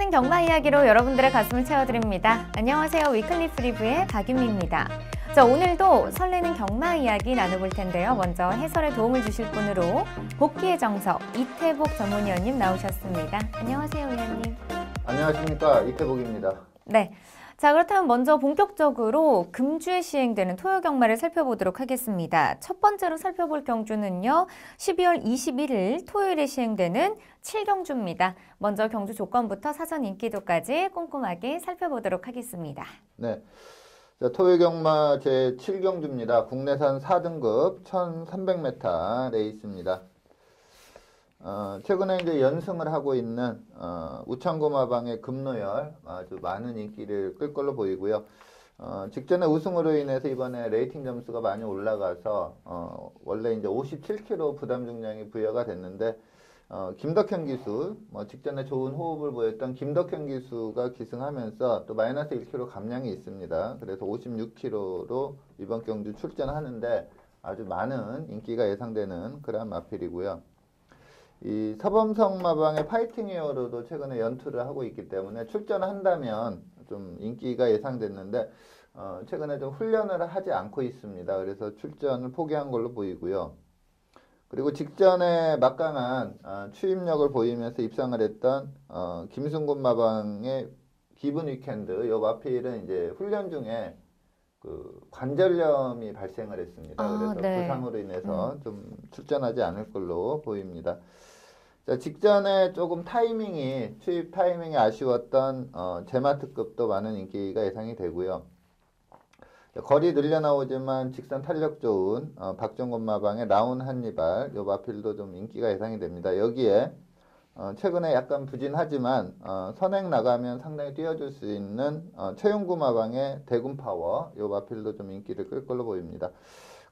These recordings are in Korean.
설레는 경마 이야기로 여러분들의 가슴을 채워드립니다. 안녕하세요. 위클리프 리뷰의 박윤미입니다. 자, 오늘도 설레는 경마 이야기 나눠볼 텐데요. 먼저 해설에 도움을 주실 분으로 복귀의 정석 이태복 전문위원님 나오셨습니다. 안녕하세요, 위원님. 안녕하십니까, 이태복입니다. 네. 자, 그렇다면 먼저 본격적으로 금주에 시행되는 토요 경마를 살펴보도록 하겠습니다. 첫 번째로 살펴볼 경주는요, 12월 21일 토요일에 시행되는 7경주입니다. 먼저 경주 조건부터 사전 인기도까지 꼼꼼하게 살펴보도록 하겠습니다. 네. 자, 토요 경마 제7경주입니다. 국내산 4등급 1300m 레이스입니다. 최근에 이제 연승을 하고 있는 우창고마방의 금노열 아주 많은 인기를 끌 걸로 보이고요. 직전에 우승으로 인해서 이번에 레이팅 점수가 많이 올라가서 원래 이제 57kg 부담 중량이 부여가 됐는데 김덕현 기수, 직전에 좋은 호흡을 보였던 김덕현 기수가 기승하면서 또 마이너스 1kg 감량이 있습니다. 그래서 56kg로 이번 경주 출전하는데 아주 많은 인기가 예상되는 그런 마필이고요. 이 서범성 마방의 파이팅 히어로도 최근에 연투를 하고 있기 때문에 출전한다면 좀 인기가 예상됐는데 최근에 좀 훈련을 하지 않고 있습니다. 그래서 출전을 포기한 걸로 보이고요. 그리고 직전에 막강한 추임력을 보이면서 입상을 했던 김승곤 마방의 기분 위켄드 이 마필은 이제 훈련 중에 그 관절염이 발생을 했습니다. 그래서 네. 부상으로 인해서 좀 출전하지 않을 걸로 보입니다. 자, 직전에 조금 추입 타이밍이 아쉬웠던 제마트급도 많은 인기가 예상이 되고요. 자, 거리 늘려나오지만 직선 탄력 좋은 박정곤 마방의 라운 한니발 요 마필도 좀 인기가 예상이 됩니다. 여기에 최근에 약간 부진하지만 선행 나가면 상당히 뛰어줄 수 있는 최용구 마방의 대군 파워 요 마필도 좀 인기를 끌 걸로 보입니다.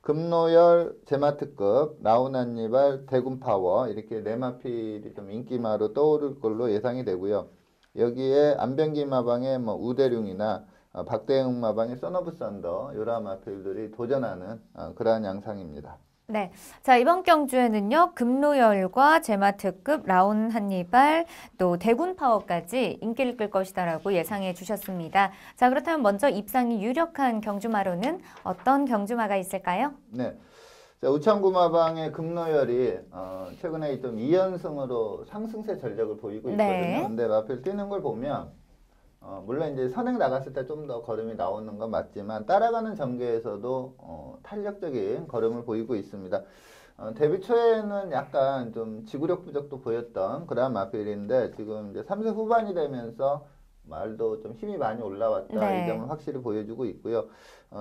금노열 제마트급 라운 한니발 대군 파워 이렇게 네 마필이 좀 인기마로 떠오를 걸로 예상이 되고요. 여기에 안병기 마방의 우대룡이나 박대웅 마방의 선오브 썬더 요라 마필들이 도전하는 그러한 양상입니다. 네. 자, 이번 경주에는요, 금노열과 제마트급, 라운 한니발, 또 대군 파워까지 인기를 끌 것이다라고 예상해 주셨습니다. 자, 그렇다면 먼저 입상이 유력한 경주마로는 어떤 경주마가 있을까요? 네. 자, 우창구마방의 금노열이 최근에 좀 2연승으로 상승세 전력을 보이고 있거든요. 네. 근데 마필 뛰는 걸 보면 물론 이제 선행 나갔을 때 좀 더 걸음이 나오는 건 맞지만 따라가는 전개에서도 탄력적인 걸음을 보이고 있습니다. 데뷔 초에는 약간 좀 지구력 부족도 보였던 그런 마필인데 지금 이제 3세 후반이 되면서 말도 좀 힘이 많이 올라왔다. 네. 이 점을 확실히 보여주고 있고요.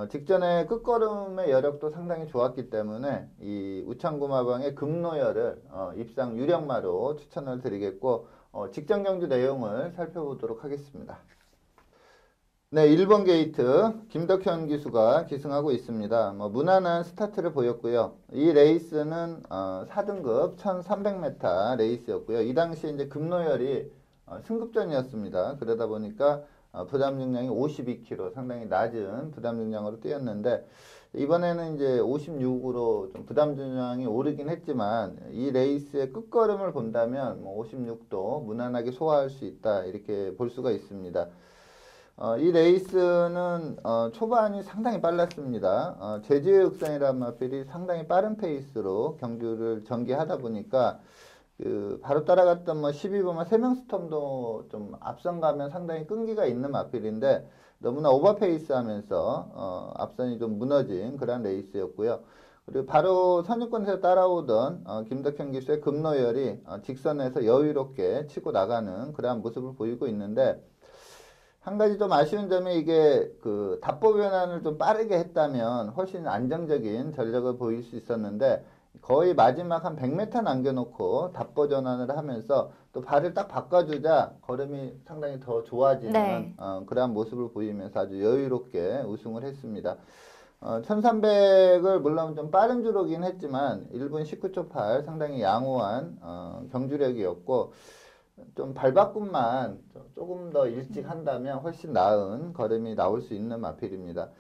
직전에 끝걸음의 여력도 상당히 좋았기 때문에 이 우창구마방의 금노열을 입상 유력마로 추천을 드리겠고 직전 경주 내용을 살펴보도록 하겠습니다. 네, 1번 게이트 김덕현 기수가 기승하고 있습니다. 무난한 스타트를 보였고요. 이 레이스는 4등급 1300m 레이스였고요. 이 당시 이제 금노열이 승급전이었습니다. 그러다 보니까 부담 중량이 52kg 상당히 낮은 부담 중량으로 뛰었는데 이번에는 이제 56으로 좀 부담 중량이 오르긴 했지만 이 레이스의 끝걸음을 본다면 56도 무난하게 소화할 수 있다 이렇게 볼 수가 있습니다. 이 레이스는 초반이 상당히 빨랐습니다. 제주의 흑산이라는 마필이 상당히 빠른 페이스로 경주를 전개하다 보니까 바로 따라갔던 12번마 세명스톰도 좀 앞선 가면 상당히 끈기가 있는 마필인데 너무나 오버페이스 하면서 앞선이 좀 무너진 그런 레이스였고요. 그리고 바로 선유권에서 따라오던 김덕현 기수의 금노열이 직선에서 여유롭게 치고 나가는 그러한 모습을 보이고 있는데 한 가지 좀 아쉬운 점이 이게 답보 변환을 좀 빠르게 했다면 훨씬 안정적인 전력을 보일 수 있었는데 거의 마지막 한 100m 남겨놓고 답보 전환을 하면서 또 발을 딱 바꿔주자 걸음이 상당히 더 좋아지는 네. 그러한 모습을 보이면서 아주 여유롭게 우승을 했습니다. 1300을 물론 좀 빠른 주로긴 했지만 1분 19초 8 상당히 양호한 경주력이었고 좀 발바꿈만 조금 더 일찍 한다면 훨씬 나은 걸음이 나올 수 있는 마필입니다.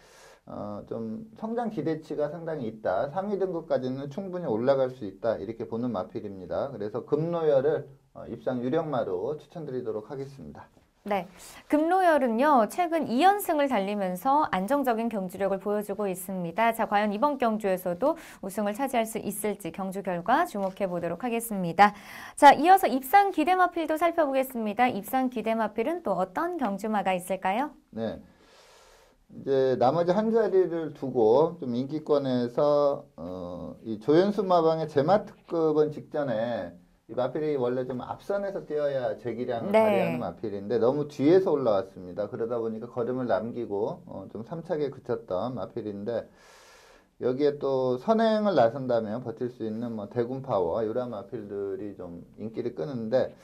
좀 성장 기대치가 상당히 있다. 상위 등급까지는 충분히 올라갈 수 있다. 이렇게 보는 마필입니다. 그래서 금노열을 입상 유력마로 추천드리도록 하겠습니다. 네. 금로열은요, 최근 2연승을 달리면서 안정적인 경주력을 보여주고 있습니다. 자, 과연 이번 경주에서도 우승을 차지할 수 있을지 경주 결과 주목해 보도록 하겠습니다. 자, 이어서 입상 기대마필도 살펴보겠습니다. 입상 기대마필은 또 어떤 경주마가 있을까요? 네. 이제 나머지 한 자리를 두고 좀 인기권에서 이 조연수 마방의 제마특급은 직전에 이 마필이 원래 좀 앞선에서 뛰어야 제기량을 네. 발휘하는 마필인데 너무 뒤에서 올라왔습니다. 그러다 보니까 걸음을 남기고 좀 삼차게 그쳤던 마필인데 여기에 또 선행을 나선다면 버틸 수 있는 뭐 대군파워 이런 마필들이 좀 인기를 끄는데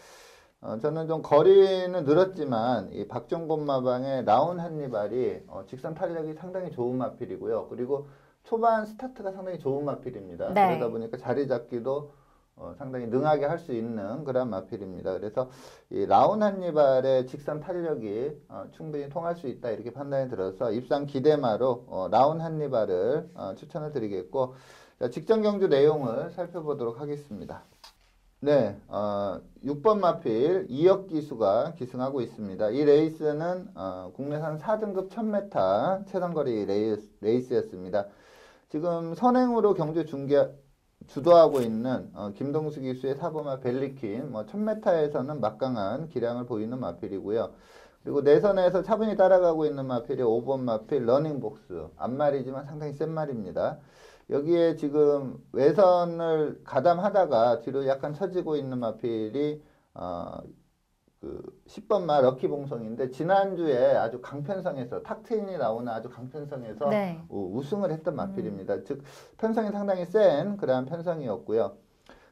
저는 좀 거리는 늘었지만 이 박종곤 마방의 라운 한니발이 직선 탄력이 상당히 좋은 마필이고요. 그리고 초반 스타트가 상당히 좋은 마필입니다. 네. 그러다 보니까 자리 잡기도 상당히 능하게 할 수 있는 그런 마필입니다. 그래서 이 라운 한니발의 직선 탄력이 충분히 통할 수 있다 이렇게 판단이 들어서 입상 기대마로 라운 한니발을 추천을 드리겠고 자, 직전 경주 내용을 살펴보도록 하겠습니다. 네, 6번 마필 이혁 기수가 기승하고 있습니다. 이 레이스는 국내산 4등급 1000m 최단거리 레이스였습니다. 지금 선행으로 경주 주도하고 있는 김동수 기수의 사범아 벨리킨 1000m에서는 막강한 기량을 보이는 마필이고요. 그리고 내선에서 차분히 따라가고 있는 마필이 5번 마필 러닝복스 앞말이지만 상당히 센 말입니다. 여기에 지금 외선을 가담하다가 뒤로 약간 처지고 있는 마필이 그 10번 마 럭키봉성인데 지난주에 아주 강편성에서 탁트인이 나오는 아주 강편성에서 네. 우승을 했던 마필입니다. 즉 편성이 상당히 센 그러한 편성이었고요.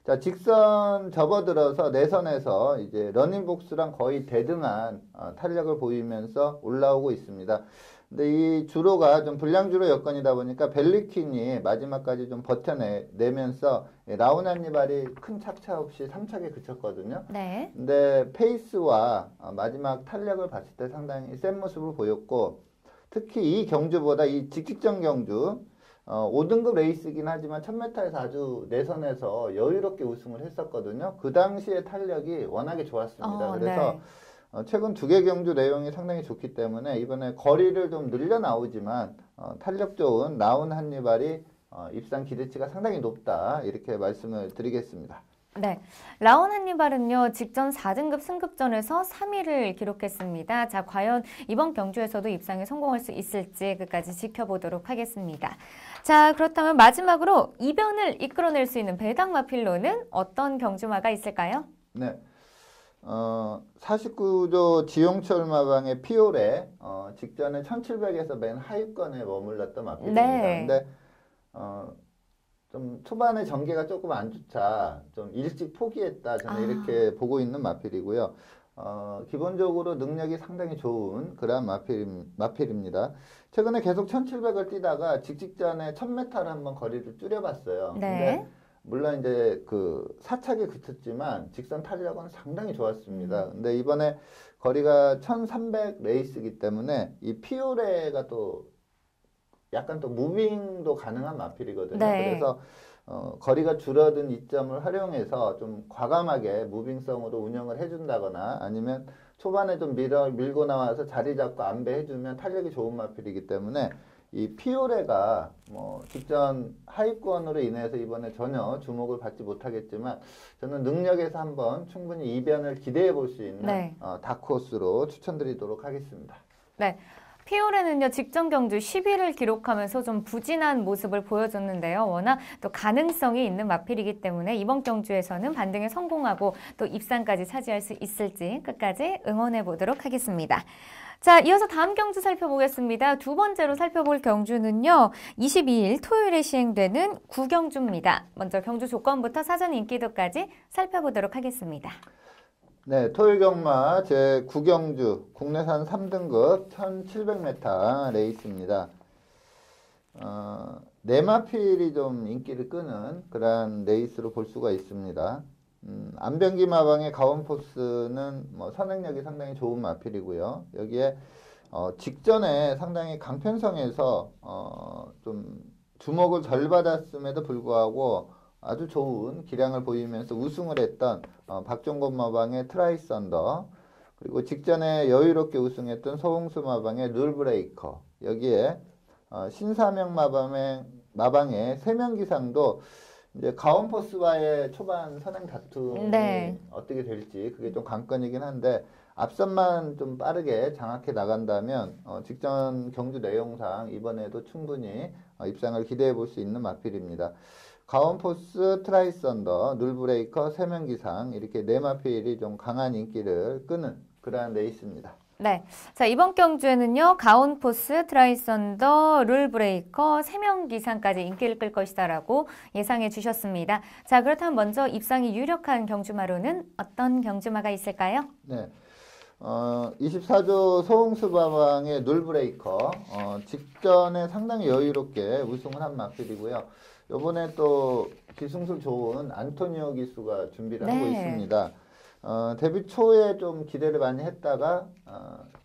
자, 직선 접어들어서 내선에서 이제 러닝복스랑 거의 대등한 탄력을 보이면서 올라오고 있습니다. 근데 이 주로가 좀 불량주로 여건이다 보니까 벨리킨이 마지막까지 좀 버텨내면서 라운 한니발이 큰 착차 없이 3차게 그쳤거든요. 네. 근데 페이스와 마지막 탄력을 봤을 때 상당히 센 모습을 보였고 특히 이 경주보다 이 직직전 경주 5등급 레이스이긴 하지만 1000m에서 아주 내선에서 여유롭게 우승을 했었거든요. 그 당시의 탄력이 워낙에 좋았습니다. 그래서 네. 최근 2개 경주 내용이 상당히 좋기 때문에 이번에 거리를 좀 늘려 나오지만 탄력 좋은 라운 한니발이 입상 기대치가 상당히 높다 이렇게 말씀을 드리겠습니다. 네, 라온 한니발은요, 직전 4등급 승급전에서 3위를 기록했습니다. 자, 과연 이번 경주에서도 입상에 성공할 수 있을지 끝까지 지켜보도록 하겠습니다. 자, 그렇다면 마지막으로 이변을 이끌어낼 수 있는 배당 마필로는 어떤 경주마가 있을까요? 네. 49조 지용철 마방의 피오레 직전에 1700에서 맨 하위권에 머물렀던 마필입니다. 네. 근데 좀 초반에 전개가 조금 안 좋자 좀 일찍 포기했다 저는 이렇게 보고 있는 마필이고요. 기본적으로 능력이 상당히 좋은 그런 마필입니다. 최근에 계속 1700을 뛰다가 직전에 1000m를 한번 거리를 줄여봤어요. 네. 근데 물론 이제 그 사차게 그쳤지만 직선 탄력은 상당히 좋았습니다. 근데 이번에 거리가 1300 레이스이기 때문에 이 피오레가 또 약간 또 무빙도 가능한 마필이거든요. 네. 그래서 거리가 줄어든 이점을 활용해서 좀 과감하게 무빙성으로 운영을 해준다거나 아니면 초반에 좀 밀고 나와서 자리 잡고 안배해주면 탄력이 좋은 마필이기 때문에 이 피오레가 뭐 직전 하위권으로 인해서 이번에 전혀 주목을 받지 못하겠지만 저는 능력에서 한번 충분히 이변을 기대해 볼 수 있는 네. 다크호스로 추천드리도록 하겠습니다. 네. 피올레는요, 직전 경주 10위를 기록하면서 좀 부진한 모습을 보여줬는데요. 워낙 또 가능성이 있는 마필이기 때문에 이번 경주에서는 반등에 성공하고 또 입상까지 차지할 수 있을지 끝까지 응원해 보도록 하겠습니다. 자, 이어서 다음 경주 살펴보겠습니다. 두 번째로 살펴볼 경주는요, 22일 토요일에 시행되는 구경주입니다. 먼저 경주 조건부터 사전 인기도까지 살펴보도록 하겠습니다. 네, 토요경마 제9경주 국내산 3등급 1700m 레이스입니다. 네마필이 좀 인기를 끄는 그런 레이스로 볼 수가 있습니다. 안병기 마방의 가온포스는 뭐 선행력이 상당히 좋은 마필이고요. 여기에 직전에 상당히 강편성에서 좀 주목을 덜 받았음에도 불구하고 아주 좋은 기량을 보이면서 우승을 했던 박종건 마방의 트라이썬더, 그리고 직전에 여유롭게 우승했던 서홍수 마방의 룰브레이커, 여기에 신사명 마방의 세명기상도 이제 가온포스와의 초반 선행 다툼이 어떻게 될지 그게 좀 관건이긴 한데, 앞선만 좀 빠르게 장악해 나간다면 직전 경주 내용상 이번에도 충분히 입상을 기대해 볼 수 있는 마필입니다. 가온포스, 트라이썬더, 룰브레이커, 세명기상, 이렇게 네 마필이 좀 강한 인기를 끄는 그러한 레이스입니다. 네. 자, 이번 경주에는요, 가온포스, 트라이썬더, 룰브레이커, 세명기상까지 인기를 끌 것이다라고 예상해 주셨습니다. 자, 그렇다면 먼저 입상이 유력한 경주마로는 어떤 경주마가 있을까요? 네. 24조 소홍수 마방의 룰브레이커, 직전에 상당히 여유롭게 우승을 한 마필이고요. 요번에 또 기승술 좋은 안토니오 기수가 준비를 하고 있습니다. 데뷔 초에 좀 기대를 많이 했다가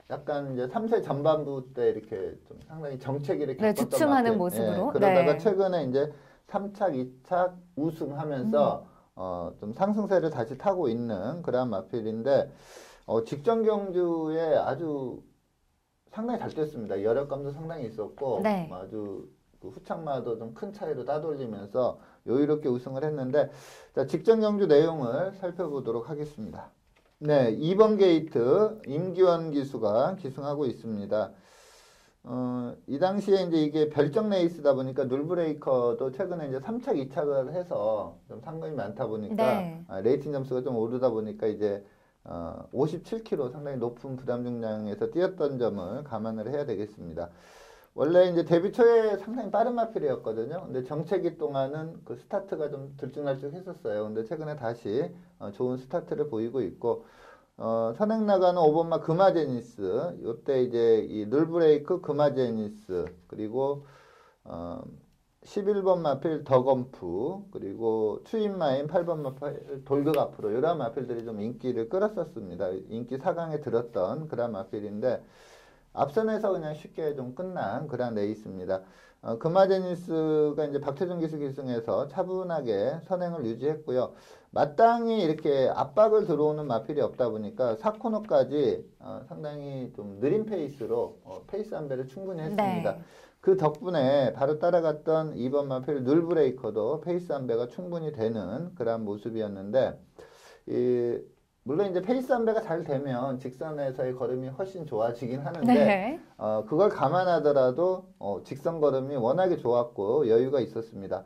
약간 이제 3세 전반부 때 이렇게 좀 상당히 정체기를 겪었던 주춤하는 모습으로. 그러다가 최근에 이제 3착, 2착 우승하면서 좀 상승세를 다시 타고 있는 그런 마필인데, 직전 경주에 아주 상당히 잘 뛰었습니다. 여력감도 상당히 있었고 아주 후착마도 좀 큰 차이로 따돌리면서 여유롭게 우승을 했는데, 자, 직전 경주 내용을 살펴보도록 하겠습니다. 네, 2번 게이트 임기원 기수가 기승하고 있습니다. 이 당시에 이제 이게 별정 레이스다 보니까 룰브레이커도 최근에 이제 3착, 2착을 해서 좀 상금이 많다 보니까 레이팅 점수가 좀 오르다 보니까 이제 57kg 상당히 높은 부담 중량에서 뛰었던 점을 감안을 해야 되겠습니다. 원래 이제 데뷔 초에 상당히 빠른 마필이었거든요. 근데 정체기 동안은 그 스타트가 좀 들쭉날쭉 했었어요. 근데 최근에 다시 좋은 스타트를 보이고 있고, 선행 나가는 5번마 금화제니스, 요때 이제 이 룰브레이크 금화제니스, 그리고 11번 마필 더건프, 그리고 추인마인 8번 마필 돌격 앞으로, 이런 마필들이 좀 인기를 끌었었습니다. 인기 4강에 들었던 그런 마필인데, 앞선에서 그냥 쉽게 좀 끝난 그런 레이스입니다. 금화제니스가 이제 박태준 기수 기승에서 차분하게 선행을 유지했고요. 마땅히 이렇게 압박을 들어오는 마필이 없다 보니까 4코너까지 상당히 좀 느린 페이스로 페이스 한 배를 충분히 했습니다. 그 덕분에 바로 따라갔던 2번 마필 룰브레이커도 페이스 한 배가 충분히 되는 그런 모습이었는데, 물론 이제 페이스 한 배가 잘 되면 직선에서의 걸음이 훨씬 좋아지긴 하는데, 그걸 감안하더라도 직선 걸음이 워낙에 좋았고 여유가 있었습니다.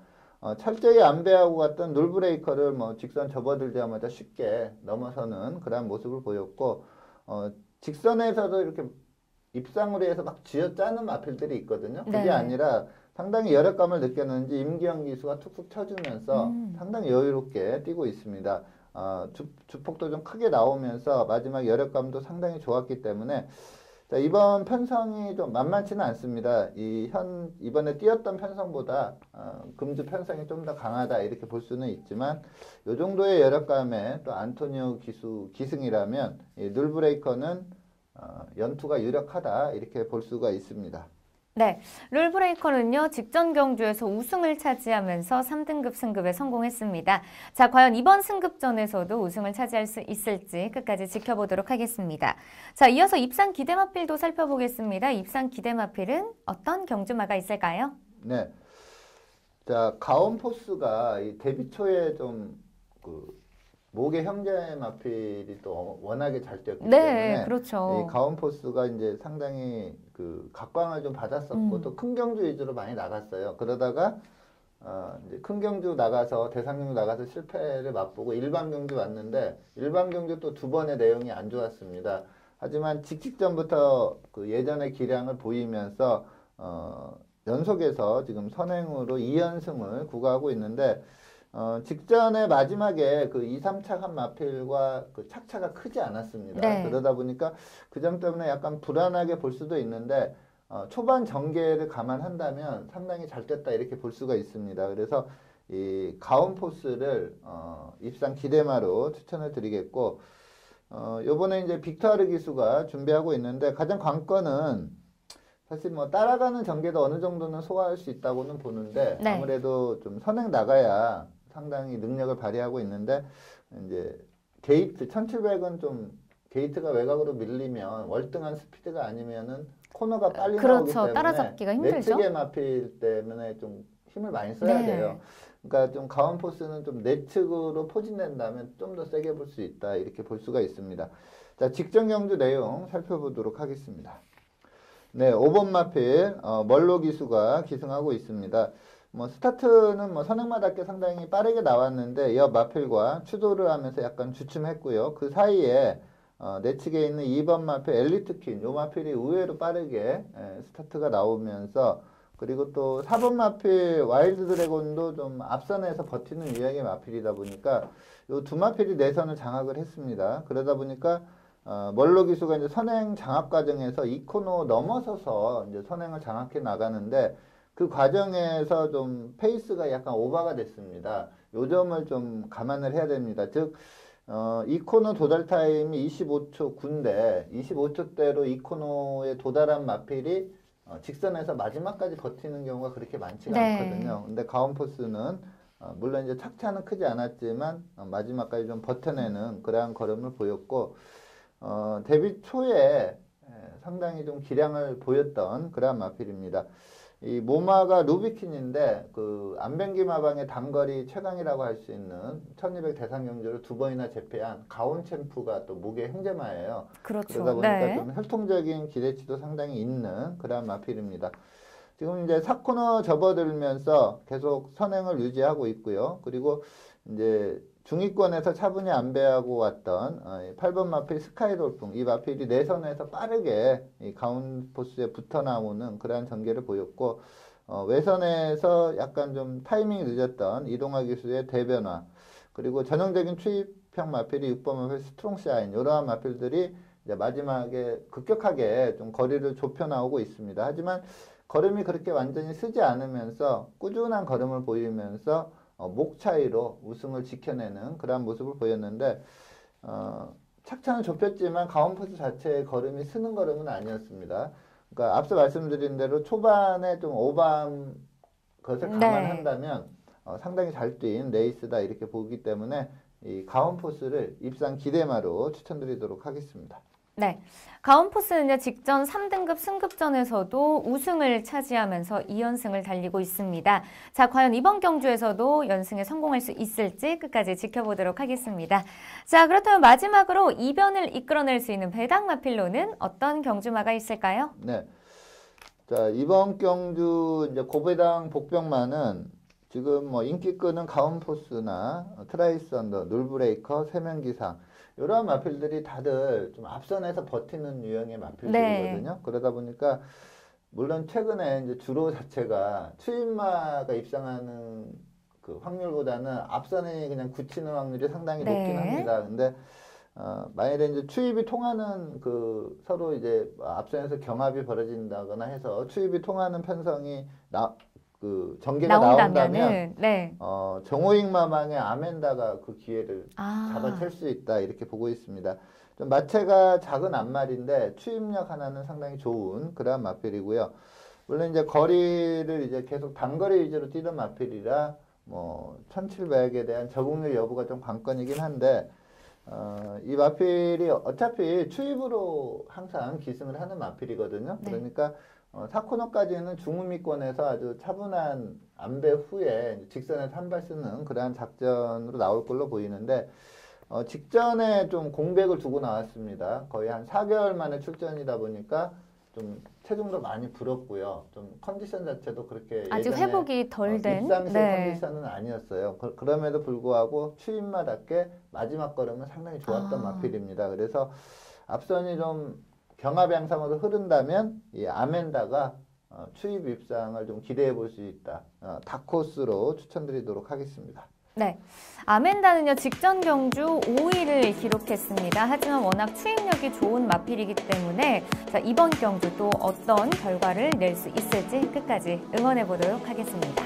철저히 안배하고 갔던 룰브레이커를 뭐 직선 접어들자마자 쉽게 넘어서는 그런 모습을 보였고, 직선에서도 이렇게 입상으로 해서 막 쥐어짜는 마필들이 있거든요. 그게 아니라 상당히 여력감을 느꼈는지 임기영 기수가 툭툭 쳐주면서 상당히 여유롭게 뛰고 있습니다. 주폭도 좀 크게 나오면서 마지막 여력감도 상당히 좋았기 때문에, 자, 이번 편성이 좀 만만치는 않습니다. 이번에 뛰었던 편성보다 금주 편성이 좀 더 강하다 이렇게 볼 수는 있지만, 이 정도의 여력감에 또 안토니오 기승이라면 이 룰브레이커는 연투가 유력하다 이렇게 볼 수가 있습니다. 네, 룰브레이커는요, 직전 경주에서 우승을 차지하면서 3등급 승급에 성공했습니다. 자, 과연 이번 승급전에서도 우승을 차지할 수 있을지 끝까지 지켜보도록 하겠습니다. 자, 이어서 입상 기대마필도 살펴보겠습니다. 입상 기대마필은 어떤 경주마가 있을까요? 네, 자, 가온포스가 이 데뷔 초에 좀 목의 형제 마필이 또 워낙에 잘 뛰었기 네, 때문에 그렇죠. 이 가온포스가 이제 상당히 그 각광을 좀 받았었고 또 큰 경주 위주로 많이 나갔어요. 그러다가 이제 큰 경주 나가서 대상 경주 나가서 실패를 맛보고 일반 경주 왔는데 일반 경주 또 두 번의 내용이 안 좋았습니다. 하지만 직전부터 그 예전의 기량을 보이면서 연속해서 지금 선행으로 2연승을 구가하고 있는데 직전에 마지막에 그 2, 3차 한 마필과 그 착차가 크지 않았습니다. 네. 그러다 보니까 그 점 때문에 약간 불안하게 볼 수도 있는데 초반 전개를 감안한다면 상당히 잘 됐다 이렇게 볼 수가 있습니다. 그래서 이 가온포스를 입상 기대마로 추천을 드리겠고 요번에 이제 빅토르 기수가 준비하고 있는데 가장 관건은 사실 뭐 따라가는 전개도 어느 정도는 소화할 수 있다고는 보는데 네. 아무래도 좀 선행 나가야 상당히 능력을 발휘하고 있는데 이제 게이트 1700은 좀 게이트가 외곽으로 밀리면 월등한 스피드가 아니면은 코너가 빨리 나오기 그렇죠. 때문에 따라잡기가 힘들죠. 내측의 마필 때문에 좀 힘을 많이 써야 네. 돼요. 그러니까 좀 가온포스는 좀 내측으로 포진된다면 좀 더 세게 볼 수 있다 이렇게 볼 수가 있습니다. 자, 직전 경주 내용 살펴보도록 하겠습니다. 네, 5번 마필 멀로 기수가 기승하고 있습니다. 뭐 스타트는 뭐 선행마답게 상당히 빠르게 나왔는데 옆 마필과 추돌을 하면서 약간 주춤했고요. 그 사이에 내측에 있는 2번 마필 엘리트퀸 요 마필이 의외로 빠르게 스타트가 나오면서 그리고 또 4번 마필 와일드 드래곤도 좀 앞선에서 버티는 유형의 마필이다 보니까 요 두 마필이 내선을 장악을 했습니다. 그러다 보니까 멀로 기수가 이제 선행 장악 과정에서 이 코너 넘어서서 이제 선행을 장악해 나가는데 그 과정에서 좀 페이스가 약간 오버가 됐습니다. 요 점을 좀 감안을 해야 됩니다. 즉, 이 코너 도달 타임이 25초 9인데 25초대로 이 코너에 도달한 마필이 직선에서 마지막까지 버티는 경우가 그렇게 많지가 네. 않거든요. 근데 가온포스는 물론 이제 착차는 크지 않았지만 마지막까지 좀 버텨내는 그러한 걸음을 보였고 데뷔 초에 상당히 좀 기량을 보였던 그러한 마필입니다. 이 모마가 루비킨인데 그 안변기 마방의 단거리 최강이라고 할 수 있는 1200 대상 경주를 두 번이나 제패한 가온 챔프가 또 목의 형제마예요. 그렇죠. 그러다 보니까 네. 좀 혈통적인 기대치도 상당히 있는 그러한 마필입니다. 지금 이제 4코너 접어들면서 계속 선행을 유지하고 있고요. 그리고 이제 중위권에서 차분히 안배하고 왔던 8번 마필 스카이 돌풍 이 마필이 내선에서 빠르게 이 가운포스에 붙어 나오는 그러한 전개를 보였고 외선에서 약간 좀 타이밍이 늦었던 이동화 기수의 대변화 그리고 전형적인 추입형 마필이 6번 마필 스트롱샤인 이러한 마필들이 이제 마지막에 급격하게 좀 거리를 좁혀 나오고 있습니다. 하지만 걸음이 그렇게 완전히 쓰지 않으면서 꾸준한 걸음을 보이면서 목 차이로 우승을 지켜내는 그런 모습을 보였는데 착차는 좁혔지만 가온포스 자체의 걸음이 쓰는 걸음은 아니었습니다. 그러니까 앞서 말씀드린 대로 초반에 좀 오버한 것을 감안한다면 상당히 잘 뛴 레이스다 이렇게 보기 때문에 이 가온포스를 입상 기대마로 추천드리도록 하겠습니다. 네. 가온포스는요, 직전 3등급 승급전에서도 우승을 차지하면서 2연승을 달리고 있습니다. 자, 과연 이번 경주에서도 연승에 성공할 수 있을지 끝까지 지켜보도록 하겠습니다. 자, 그렇다면 마지막으로 이변을 이끌어낼 수 있는 배당 마필로는 어떤 경주마가 있을까요? 네. 자, 이번 경주 이제 고배당 복병마는 지금 뭐 인기 끄는 가온포스나 트라이스 언더, 놀브레이커, 세면기상 이러한 마필들이 다들 좀 앞선에서 버티는 유형의 마필들이거든요. 네. 그러다 보니까 물론 최근에 이제 주로 자체가 추임마가 입상하는 그 확률보다는 앞선에 그냥 굳히는 확률이 상당히 높긴 합니다. 근데 만약에 이제 추입이 통하는 그 서로 이제 앞선에서 경합이 벌어진다거나 해서 추입이 통하는 편성이 그 전개가 나온다면 네. 정호익 마방의 아멘다가 그 기회를 잡아챌 수 있다 이렇게 보고 있습니다. 좀 마체가 작은 앞말인데 추입력 하나는 상당히 좋은 그러한 마필이고요. 물론 이제 거리를 이제 계속 단거리 위주로 뛰던 마필이라 뭐 1700에 대한 적응률 여부가 좀 관건이긴 한데 이 마필이 어차피 추입으로 항상 기승을 하는 마필이거든요. 네. 그러니까 4코너까지는 중후미권에서 아주 차분한 안배 후에 직선에서 한 발 쓰는 그러한 작전으로 나올 걸로 보이는데 직전에 좀 공백을 두고 나왔습니다. 거의 한 4개월 만에 출전이다 보니까 좀 체중도 많이 불었고요. 좀 컨디션 자체도 그렇게 아직 예전에 회복이 덜 된 입상시 네. 컨디션은 아니었어요. 그럼에도 불구하고 추임마답게 마지막 걸음은 상당히 좋았던 마필입니다. 그래서 앞선이 좀 경합 양상으로 흐른다면 이 아멘다가 추입 입상을 좀 기대해 볼 수 있다. 다크호스로 추천드리도록 하겠습니다. 네, 아멘다는요 직전 경주 5위를 기록했습니다. 하지만 워낙 추임력이 좋은 마필이기 때문에 자, 이번 경주 또 어떤 결과를 낼 수 있을지 끝까지 응원해 보도록 하겠습니다.